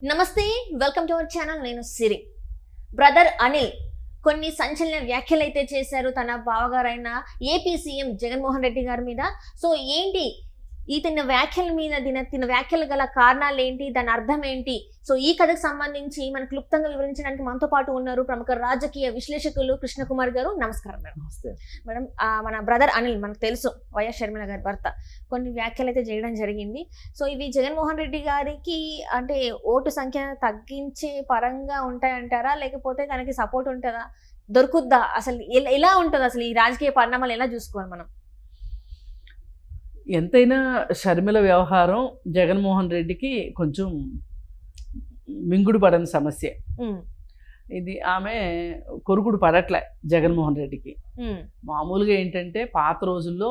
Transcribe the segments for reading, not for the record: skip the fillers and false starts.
నమస్తే, welcome to our channel. నేను సిరి. Brother Anil కొన్ని సంచలన వ్యాఖ్యలు అయితే చేశారు తన బావగారైన ఏపీ సీఎం జగన్మోహన్ రెడ్డి గారి మీద. సో ఏంటి తిన వ్యాఖ్యల మీద తిన వ్యాఖ్యలు గల కారణాలు ఏంటి, దాని అర్థం ఏంటి? సో ఈ కథకు సంబంధించి మనకు క్లుప్తంగా వివరించడానికి మనతో పాటు ఉన్నారు ప్రముఖ రాజకీయ విశ్లేషకులు కృష్ణకుమార్ గారు. నమస్కారం మేడం. నమస్తే మేడం, మన బ్రదర్ అనిల్ మనకు తెలుసు, వైఎస్ షర్మిల గారి భర్త, కొన్ని వ్యాఖ్యలు అయితే చేయడం జరిగింది. సో ఇవి జగన్మోహన్ రెడ్డి గారికి అంటే ఓటు సంఖ్య తగ్గించే పరంగా ఉంటాయంటారా, లేకపోతే తనకి సపోర్ట్ ఉంటుందా, దొరుకుద్దా, అసలు ఎలా ఉంటుంది, అసలు ఈ రాజకీయ పరిణామాలు ఎలా చూసుకోవాలి మనం? ఎంతైనా షర్మిల వ్యవహారం జగన్మోహన్ రెడ్డికి కొంచెం మింగుడు పడని సమస్య. ఇది ఆమె కొరుకుడు పడట్లే జగన్మోహన్ రెడ్డికి. మామూలుగా ఏంటంటే పాత రోజుల్లో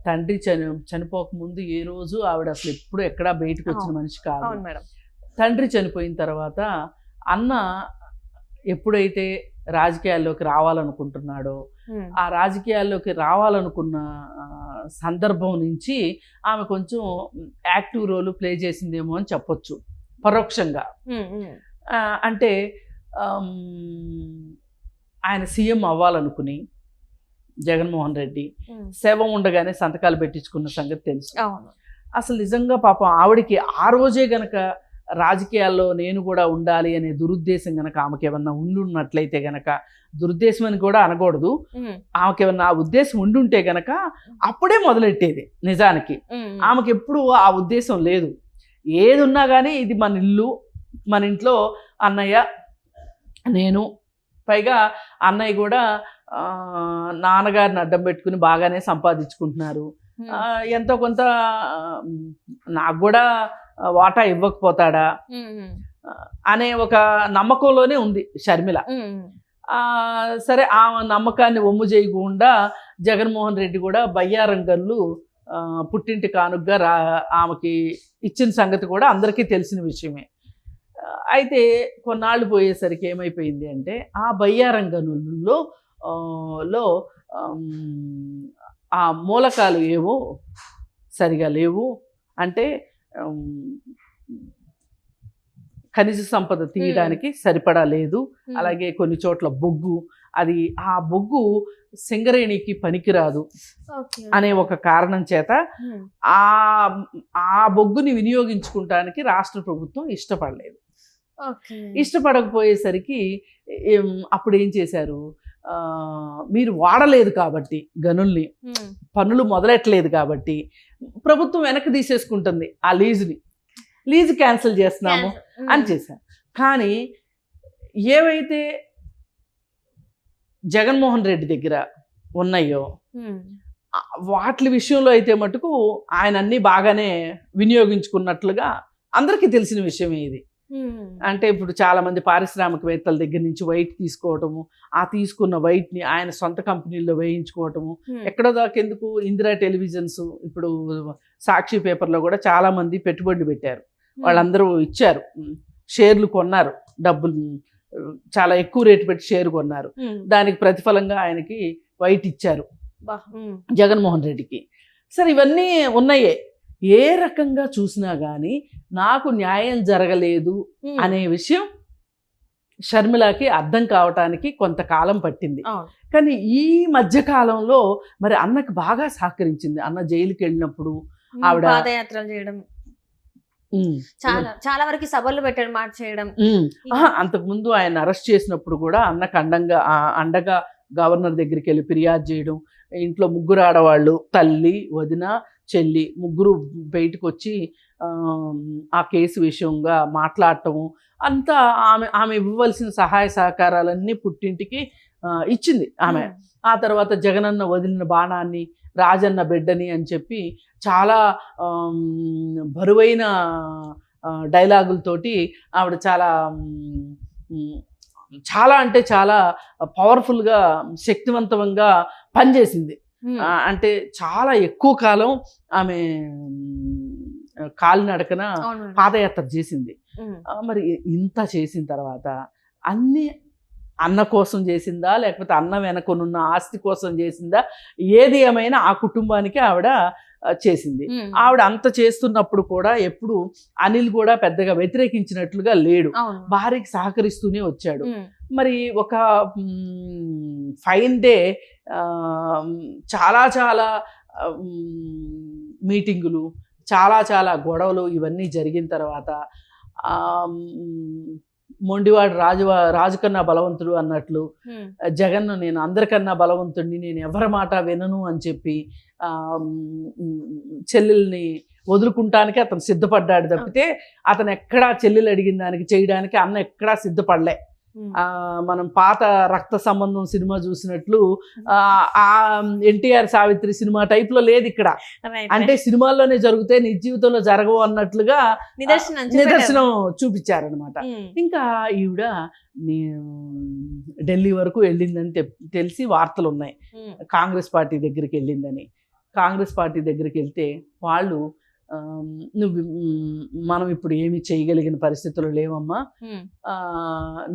తండ్రి చనిపోకముందు ఏ రోజు ఆవిడ అసలు ఎప్పుడు ఎక్కడా బయటకు వచ్చిన మనిషి కాదు. తండ్రి చనిపోయిన తర్వాత అన్న ఎప్పుడైతే రాజకీయాల్లోకి రావాలనుకుంటున్నాడో ఆ రాజకీయాల్లోకి రావాలనుకున్న సందర్భం నుంచి ఆమె కొంచెం యాక్టివ్ రోల్ ప్లే చేసిందేమో అని చెప్పొచ్చు పరోక్షంగా. అంటే ఆయన సీఎం అవ్వాలనుకుని జగన్మోహన్ రెడ్డి శవం ఉండగానే సంతకాలు పెట్టించుకున్న సంగతి తెలుసు. అసలు నిజంగా పాపం ఆవిడికి ఆ రోజే గనక రాజకీయాల్లో నేను కూడా ఉండాలి అనే దురుద్దేశం గనక ఆమెకి ఏమన్నా ఉండున్నట్లయితే గనక, దురుద్దేశం అని కూడా అనకూడదు, ఆమెకి ఏమన్నా ఆ ఉద్దేశం ఉండుంటే గనక అప్పుడే మొదలెట్టేది. నిజానికి ఆమెకి ఎప్పుడు ఆ ఉద్దేశం లేదు. ఏది ఉన్నా కానీ ఇది మన ఇల్లు, మన ఇంట్లో అన్నయ్య నేను, పైగా అన్నయ్య కూడా నాన్నగారిని అడ్డం పెట్టుకుని బాగానే సంపాదించుకుంటున్నారు, ఎంతో కొంత నాకు కూడా వాటా ఇవ్వకపోతాడా అనే ఒక నమ్మకంలోనే ఉంది షర్మిల. సరే, ఆ నమ్మకాన్ని ఒమ్ము చేయకుండా జగన్మోహన్ రెడ్డి కూడా బయ్యారంగల్లు పుట్టింటి కానుగ్గా ఆమెకి ఇచ్చిన సంగతి కూడా అందరికీ తెలిసిన విషయమే. అయితే కొన్నాళ్ళు పోయేసరికి ఏమైపోయింది అంటే ఆ బయ్యారంగనుల్లో ఆ మూలకాలు ఏవో సరిగా లేవు, అంటే ఖనిజ సంపద తీయడానికి సరిపడా లేదు. అలాగే కొన్ని చోట్ల బొగ్గు, అది ఆ బొగ్గు సింగరేణికి పనికిరాదు అనే ఒక కారణం చేత ఆ బొగ్గుని వినియోగించుకుంటానికి రాష్ట్ర ప్రభుత్వం ఇష్టపడలేదు. ఇష్టపడకపోయేసరికి అప్పుడు ఏం చేశారు, మీరు వాడలేదు కాబట్టి గనుల్ని, పన్నులు మొదలెట్టలేదు కాబట్టి ప్రభుత్వం వెనక్కి తీసేసుకుంటుంది ఆ లీజు క్యాన్సిల్ చేస్తున్నాము అని చేశారు. కానీ ఏవైతే జగన్మోహన్ రెడ్డి దగ్గర ఉన్నాయో వాటి విషయంలో అయితే మటుకు ఆయన అన్నీ బాగానే వినియోగించుకున్నట్లుగా అందరికీ తెలిసిన విషయమే ఇది. అంటే ఇప్పుడు చాలా మంది పారిశ్రామికవేత్తల దగ్గర నుంచి వైట్ తీసుకోవటము, ఆ తీసుకున్న వైట్ని ఆయన సొంత కంపెనీల్లో వేయించుకోవటము, ఎక్కడో దాకెందుకు ఇందిరా టెలివిజన్స్, ఇప్పుడు సాక్షి పేపర్లో కూడా చాలా మంది పెట్టుబడులు పెట్టారు, వాళ్ళందరూ ఇచ్చారు, షేర్లు కొన్నారు, డబ్బులు చాలా ఎక్కువ రేటు పెట్టి షేర్ కొన్నారు, దానికి ప్రతిఫలంగా ఆయనకి వైట్ ఇచ్చారు జగన్మోహన్ రెడ్డికి. సరే, ఇవన్నీ ఉన్నాయే. ఏ రకంగా చూసినా కానీ నాకు న్యాయం జరగలేదు అనే విషయం షర్మిలకి అర్థం కావటానికి కొంతకాలం పట్టింది. కానీ ఈ మధ్యకాలంలో మరి అన్నకు బాగా సహకరించింది. అన్న జైలుకి వెళ్ళినప్పుడు ఆవిడ పాదయాత్రలు చేయడం, చాలా వరకు సభలు పెట్టడం, మాట చేయడం. అంతకుముందు ఆయన అరెస్ట్ చేసినప్పుడు కూడా అన్నకు అండగా గవర్నర్ దగ్గరికి వెళ్ళి ఫిర్యాదు చేయడం, ఇంట్లో ముగ్గురు ఆడవాళ్ళు, తల్లి, వదిన, చెల్లి, ముగ్గురు బయటకు వచ్చి ఆ కేసు విషయంగా మాట్లాడటము, అంతా ఆమె ఇవ్వవలసిన సహాయ సహకారాలన్నీ పుట్టింటికి ఇచ్చింది ఆమె. ఆ తర్వాత జగనన్న వదిలిన బాణాన్ని, రాజన్న బిడ్డని అని చెప్పి చాలా బరువైన డైలాగులతోటి ఆవిడ చాలా అంటే చాలా పవర్ఫుల్గా, శక్తివంతంగా పనిచేసింది. అంటే చాలా ఎక్కువ కాలం ఆమె కాలినడకన పాదయాత్ర చేసింది. మరి ఇంత చేసిన తర్వాత అన్ని అన్న కోసం చేసిందా, లేకపోతే అన్న వెనకనున్న ఆస్తి కోసం చేసిందా, ఏది ఏమైనా ఆ కుటుంబానికి ఆవిడ చేసింది. ఆవిడ అంత చేస్తున్నప్పుడు కూడా ఎప్పుడు అనిల్ కూడా పెద్దగా వ్యతిరేకించినట్లుగా లేడు, భార్యకి సహకరిస్తూనే వచ్చాడు. మరి ఒక ఫైన్ డే చాలా చాలా మీటింగులు, చాలా చాలా గొడవలు ఇవన్నీ జరిగిన తర్వాత మొండివాడు రాజు కన్నా బలవంతుడు అన్నట్లు జగన్ నేను అందరికన్నా బలవంతుడిని, నేను ఎవరి మాట వినను అని చెప్పి చెల్లెల్ని వదులుకుంటానికి అతను సిద్ధపడ్డాడు తప్పితే అతను ఎక్కడా చెల్లెలు అడిగిన దానికి చేయడానికి అన్న ఎక్కడా సిద్ధపడలే. మనం పాత రక్త సంబంధం సినిమా చూసినట్లు ఆ ఎన్టీఆర్ సావిత్రి సినిమా టైప్ లో లేదు ఇక్కడ. అంటే సినిమాల్లోనే జరిగితే నిజ జీవితంలో జరగవు అన్నట్లుగా నిదర్శనం చూపించారనమాట. ఇంకా ఈవిడ ఢిల్లీ వరకు వెళ్ళిందని తెలిసి వార్తలు ఉన్నాయి, కాంగ్రెస్ పార్టీ దగ్గరికి వెళ్ళిందని. కాంగ్రెస్ పార్టీ దగ్గరికి వెళ్తే వాళ్ళు మనం ఇప్పుడు ఏమి చేయగలిగిన పరిస్థితులు లేవమ్మా,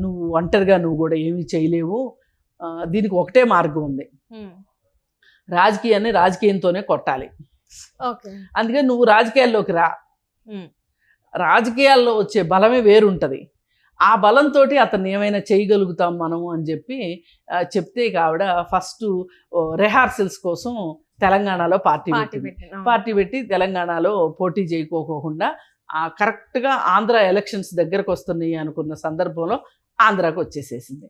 నువ్వు ఒంటరిగా నువ్వు కూడా ఏమీ చేయలేవు, దీనికి ఒకటే మార్గం ఉంది, రాజకీయాన్ని రాజకీయంతోనే కొట్టాలి, అందుకని నువ్వు రాజకీయాల్లోకి రా, రాజకీయాల్లో వచ్చే బలమే వేరుంటుంది, ఆ బలంతో అతన్ని ఏమైనా చేయగలుగుతాం మనము అని చెప్పి చెప్తే ఆవిడ ఫస్ట్ రిహార్సల్స్ కోసం తెలంగాణలో పార్టీ పెట్టి తెలంగాణలో పోటీ చేయకోకుండా కరెక్ట్గా ఆంధ్ర ఎలక్షన్స్ దగ్గరకు వస్తున్నాయి అనుకున్న సందర్భంలో ఆంధ్రాకు వచ్చేసేసింది.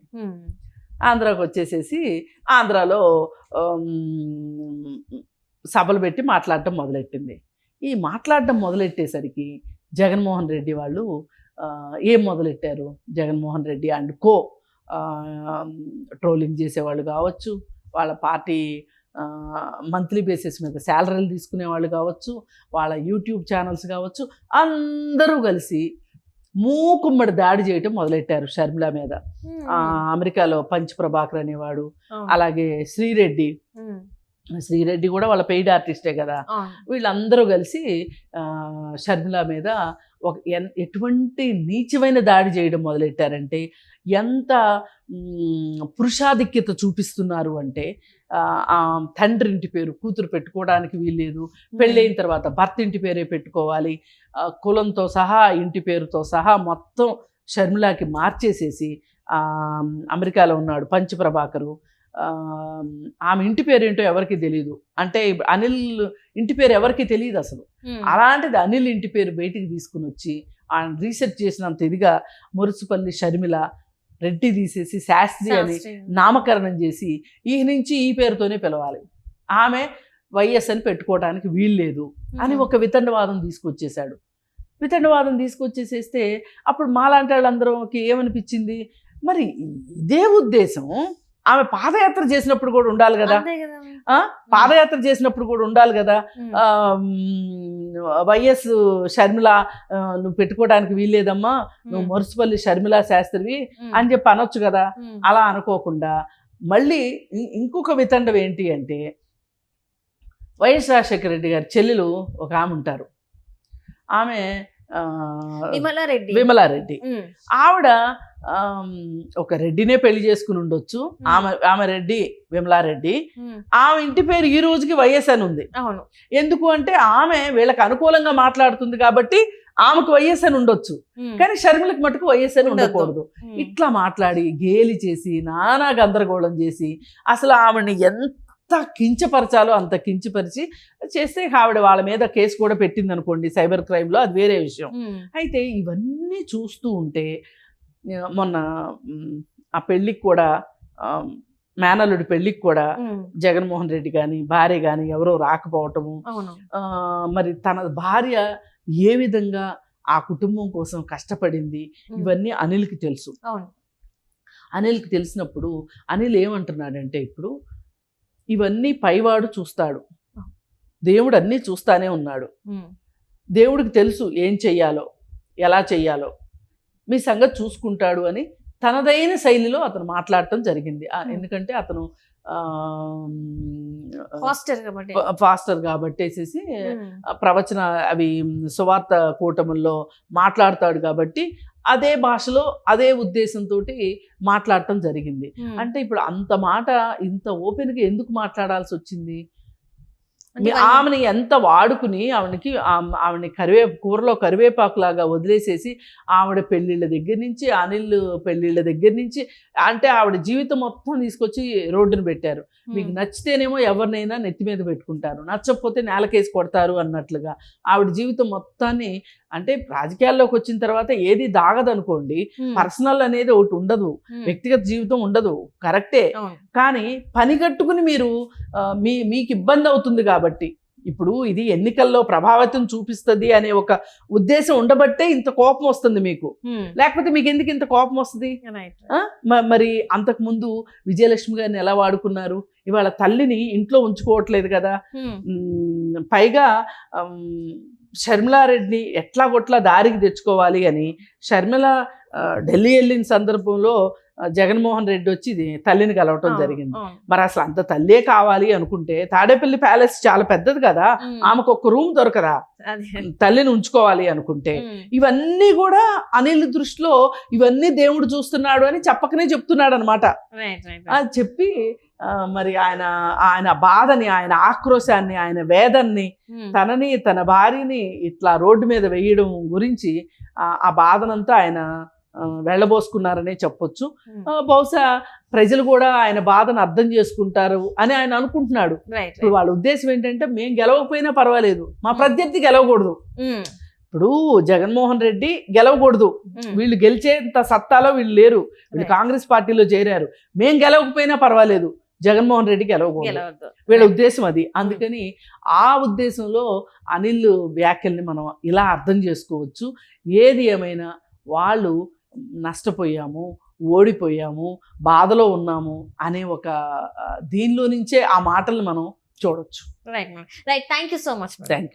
ఆంధ్రాకు వచ్చేసేసి ఆంధ్రాలో సభలు పెట్టి మాట్లాడటం మొదలెట్టింది. ఈ మాట్లాడటం మొదలెట్టేసరికి జగన్మోహన్ రెడ్డి వాళ్ళు ఏం మొదలెట్టారు, Jaganmohan Reddy and co trolling చేసేవాళ్ళు కావచ్చు, వాళ్ళ పార్టీ మంత్లీ బేసిస్ మీద శాలరీలు తీసుకునే వాళ్ళు కావచ్చు, వాళ్ళ యూట్యూబ్ ఛానల్స్ కావచ్చు, అందరూ కలిసి మూకుమ్మడి దాడి చేయటం మొదలెట్టారు షర్మిల మీద. అమెరికాలో పంచ్ ప్రభాకర్ అనేవాడు, అలాగే శ్రీరెడ్డి కూడా వాళ్ళ పెయిడ్ ఆర్టిస్టే కదా, వీళ్ళందరూ కలిసి షర్మిల మీద ఎటువంటి నీచమైన దాడి చేయడం మొదలెట్టారంటే, ఎంత పురుషాధిక్యత చూపిస్తున్నారు అంటే, తండ్రి ఇంటి పేరు కూతురు పెట్టుకోవడానికి వీల్లేదు, పెళ్ళైన తర్వాత భర్త ఇంటి పేరే పెట్టుకోవాలి, కులంతో సహా ఇంటి పేరుతో సహా మొత్తం షర్మిలాకి మార్చేసేసి, అమెరికాలో ఉన్నాడు పంచ్ ప్రభాకరు, ఆమె ఇంటి పేరు ఏంటో ఎవరికి తెలియదు, అంటే అనిల్ ఇంటి పేరు ఎవరికి తెలియదు అసలు. అలాంటిది అనిల్ ఇంటి పేరు బయటికి తీసుకుని వచ్చి ఆయన రీసెర్చ్ చేసినంత ఇదిగా మురుసుపల్లి షర్మిల రెడ్డి తీసేసి శాస్త్రి అని నామకరణం చేసి ఈ నుంచి ఈ పేరుతోనే పిలవాలి, ఆమె వైఎస్ అని పెట్టుకోవడానికి వీల్లేదు అని ఒక వితండవాదం తీసుకొచ్చేసాడు. వితండవాదం తీసుకొచ్చేసేస్తే అప్పుడు మాలాంటి వాళ్ళందరికి ఏమనిపించింది, మరి ఇదే ఉద్దేశం ఆమె పాదయాత్ర చేసినప్పుడు కూడా ఉండాలి కదా, పాదయాత్ర చేసినప్పుడు కూడా ఉండాలి కదా, వైఎస్ షర్మిల నువ్వు పెట్టుకోవడానికి వీల్లేదమ్మా, నువ్వు మురుసుపల్లి షర్మిల శాస్త్రివి అని చెప్పి అనొచ్చు కదా. అలా అనుకోకుండా మళ్ళీ ఇంకొక వితండం ఏంటి అంటే, వైఎస్ రాజశేఖర రెడ్డి గారి చెల్లెలు ఒక ఆమె ఉంటారు, ఆమె విమలారెడ్డి, ఆవిడ ఒక రెడ్డినే పెళ్లి చేసుకుని ఉండొచ్చు, ఆమె రెడ్డి విమలారెడ్డి, ఆమె ఇంటి పేరు ఈ రోజుకి వైఎస్ అని ఉంది. ఎందుకు అంటే ఆమె వీళ్ళకి అనుకూలంగా మాట్లాడుతుంది కాబట్టి ఆమెకు వైఎస్ అని ఉండొచ్చు, కానీ షర్మిలకు మటుకు వైఎస్ అని ఉండకూడదు. ఇట్లా మాట్లాడి గేలి చేసి నానా గందరగోళం చేసి అసలు ఆమెని ఎంత కించపరచాలో అంత కించపరిచి చేస్తే ఆవిడ వాళ్ళ మీద కేసు కూడా పెట్టింది అనుకోండి సైబర్ క్రైమ్లో, అది వేరే విషయం. అయితే ఇవన్నీ చూస్తూ ఉంటే మొన్న ఆ పెళ్ళికి కూడా మేనల్లుడి పెళ్ళికి కూడా జగన్మోహన్ రెడ్డి కానీ భార్య కానీ ఎవరో రాకపోవటము, మరి తన భార్య ఏ విధంగా ఆ కుటుంబం కోసం కష్టపడింది ఇవన్నీ అనిల్కి తెలుసు. అనిల్కి తెలిసినప్పుడు అనిల్ ఏమంటున్నాడంటే, ఇప్పుడు ఇవన్నీ పైవాడు చూస్తాడు, దేవుడు అన్నీ చూస్తానే ఉన్నాడు, దేవుడికి తెలుసు ఏం చెయ్యాలో ఎలా చెయ్యాలో, మీ సంగతి చూసుకుంటాడు అని తనదైన శైలిలో అతను మాట్లాడటం జరిగింది. ఎందుకంటే అతను ఫాస్టర్ కాబట్టేసేసి ప్రవచన అవి సువార్త కూటముల్లో మాట్లాడతాడు కాబట్టి అదే భాషలో అదే ఉద్దేశంతో మాట్లాడటం జరిగింది. అంటే ఇప్పుడు అంత మాట ఇంత ఓపెన్గా ఎందుకు మాట్లాడాల్సి వచ్చింది? ఆమెని ఎంత వాడుకుని ఆవిడని కూరలో కరివేపాకు లాగా వదిలేసేసి ఆవిడ పెళ్ళిళ్ళ దగ్గర నుంచి అనిల్ పెళ్ళిళ్ళ దగ్గర నుంచి అంటే ఆవిడ జీవితం మొత్తం తీసుకొచ్చి రోడ్డును పెట్టారు. మీకు నచ్చితేనేమో ఎవరినైనా నెత్తి మీద పెట్టుకుంటారు, నచ్చకపోతే నేలకేసి కొడతారు అన్నట్లుగా ఆవిడ జీవితం మొత్తాన్ని అంటే రాజకీయాల్లోకి వచ్చిన తర్వాత ఏది దాగదనుకోండి, పర్సనల్ అనేది ఒకటి ఉండదు, వ్యక్తిగత జీవితం ఉండదు, కరెక్టే. కానీ పని కట్టుకుని మీరు మీకు ఇబ్బంది అవుతుంది కాబట్టి ఇప్పుడు ఇది ఎన్నికల్లో ప్రభావితం చూపిస్తుంది అనే ఒక ఉద్దేశం ఉండబట్టే ఇంత కోపం వస్తుంది మీకు. లేకపోతే మీకు ఎందుకు ఇంత కోపం వస్తుంది? మరి అంతకుముందు విజయలక్ష్మి గారిని ఎలా వాడుకున్నారు, ఇవాళ తల్లిని ఇంట్లో ఉంచుకోవట్లేదు కదా. పైగా షర్మిలారెడ్డిని ఎట్లా కొట్లా దారికి తెచ్చుకోవాలి అని షర్మిల ఢిల్లీ వెళ్ళిన సందర్భంలో జగన్మోహన్ రెడ్డి వచ్చి తల్లిని కలవటం జరిగింది. మరి అసలు అంత తల్లే కావాలి అనుకుంటే తాడేపల్లి ప్యాలెస్ చాలా పెద్దది కదా, ఆమెకు ఒక రూమ్ దొరకదా తల్లిని ఉంచుకోవాలి అనుకుంటే? ఇవన్నీ కూడా అనిల్ దృష్టిలో ఇవన్నీ దేవుడు చూస్తున్నాడు అని చెప్పకనే చెప్తున్నాడు అనమాట. అది చెప్పి మరి ఆయన బాధని, ఆయన ఆక్రోశాన్ని, ఆయన వేదన్ని, తనని తన భార్యని ఇట్లా రోడ్డు మీద వేయడం గురించి ఆ బాధనంతా ఆయన వెళ్ళబోసుకున్నారనే చెప్పొచ్చు. బహుశా ప్రజలు కూడా ఆయన బాధను అర్థం చేసుకుంటారు అని ఆయన అనుకుంటున్నాడు. ఇప్పుడు వాళ్ళ ఉద్దేశం ఏంటంటే మేము గెలవకపోయినా పర్వాలేదు, మా ప్రత్యర్థి గెలవకూడదు. ఇప్పుడు జగన్మోహన్ రెడ్డి గెలవకూడదు, వీళ్ళు గెలిచేంత సత్తాలో వీళ్ళు లేరు, వీళ్ళు కాంగ్రెస్ పార్టీలో చేరారు, మేం గెలవకపోయినా పర్వాలేదు, జగన్మోహన్ రెడ్డి గెలవకూడదు, వీళ్ళ ఉద్దేశం అది. అందుకని ఆ ఉద్దేశంలో అనిల్ వ్యాఖ్యల్ని మనం ఇలా అర్థం చేసుకోవచ్చు. ఏది ఏమైనా వాళ్ళు నష్టపోయాము, ఓడిపోయాము, బాధలో ఉన్నాము అనే ఒక దీనిలో నుంచే ఆ మాటలు మనం చూడొచ్చు. Right thank you so much. Thank you.